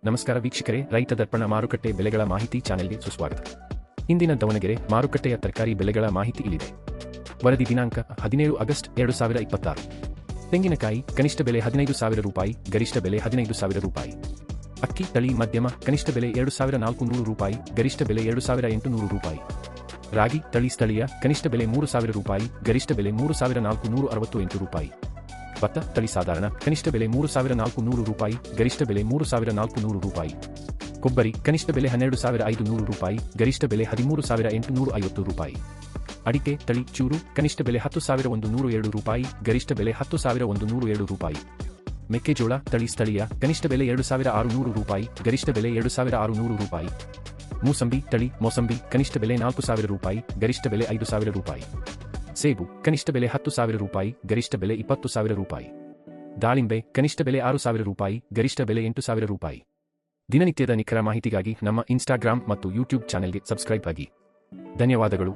ನಮಸ್ಕಾರ ವೀಕ್ಷಕರೇ, ರೈತ ದರ್ಪಣ ಮಾರುಕಟ್ಟೆ ಬೆಲೆಗಳ ಮಾಹಿತಿ ಚಾನೆಲ್ಗೆ ಸುಸ್ವಾಗತ. ಇಂದಿನ ದಾವಣಗೆರೆ ಮಾರುಕಟ್ಟೆಯ ತರಕಾರಿ ಬೆಲೆಗಳ ಮಾಹಿತಿ ಇಲ್ಲಿದೆ. ವರದಿ ದಿನಾಂಕ 17 ಆಗಸ್ಟ್ 2026. ತೆಂಗಿನಕಾಯಿ ಕನಿಷ್ಠ ಬೆಲೆ 15,000 ರೂಪಾಯಿ, ಗರಿಷ್ಠ ಬೆಲೆ 15,000 ರೂಪಾಯಿ. ಅಕ್ಕಿ ತಳಿ ಮಧ್ಯಮ ಕನಿಷ್ಠ ಬೆಲೆ 2,400 ರೂಪಾಯಿ, ಗರಿಷ್ಠ ಬೆಲೆ 2,800 ರೂಪಾಯಿ. ರಾಗಿ ತಳಿ ಸ್ಥಳೀಯ ಕನಿಷ್ಠ ಬೆಲೆ 3,000 ರೂಪಾಯಿ, ಗರಿಷ್ಠ ಬೆಲೆ 3,468 ರೂಪಾಯಿ. ಭತ್ತ ತಳಿ ಸಾಧಾರಣ ಕನಿಷ್ಠ ಬೆಲೆ 3,400 ರೂಪಾಯಿ, ಗರಿಷ್ಠ ಬೆಲೆ 3,400 ರೂಪಾಯಿ. ಕೊಬ್ಬರಿ ಕನಿಷ್ಠ ಬೆಲೆ 12,500 ರೂಪಾಯಿ, ಗರಿಷ್ಠ ಬೆಲೆ 13,850 ರೂಪಾಯಿ. ಅಡಿಕೆ ತಳಿ ಚೂರು ಕನಿಷ್ಠ ಬೆಲೆ 10,107 ರೂಪಾಯಿ, ಗರಿಷ್ಠ ಬೆಲೆ 10,107 ರೂಪಾಯಿ. ಮೆಕ್ಕೆಜೋಳ ತಳಿ ಸ್ಥಳೀಯ ಕನಿಷ್ಠ ಬೆಲೆ 2,600 ರೂಪಾಯಿ, ಗರಿಷ್ಠ ಬೆಲೆ 2,600 ರೂಪಾಯಿ. ಮೂಸಂಬಿ ತಳಿ ಮೋಸಂಬಿ ಕನಿಷ್ಠ ಬೆಲೆ 4,000 ರೂಪಾಯಿ, ಗರಿಷ್ಠ ಬೆಲೆ 5,000 ರೂಪಾಯಿ. ಸೇಬು ಕನಿಷ್ಠ ಬೆಲೆ 10,000 ರೂಪಾಯಿ, ಗರಿಷ್ಠ ಬೆಲೆ 20,000 ರೂಪಾಯಿ. ದಾಳಿಂಬೆ ಕನಿಷ್ಠ ಬೆಲೆ 6,000 ರೂಪಾಯಿ, ಗರಿಷ್ಠ ಬೆಲೆ 8,000 ರೂಪಾಯಿ. ದಿನನಿತ್ಯದ ನಿಖರ ಮಾಹಿತಿಗಾಗಿ ನಮ್ಮ ಇನ್ಸ್ಟಾಗ್ರಾಮ್ ಮತ್ತು ಯೂಟ್ಯೂಬ್ ಚಾನೆಲ್ಗೆ ಸಬ್ಸ್ಕ್ರೈಬ್ ಆಗಿ. ಧನ್ಯವಾದಗಳು.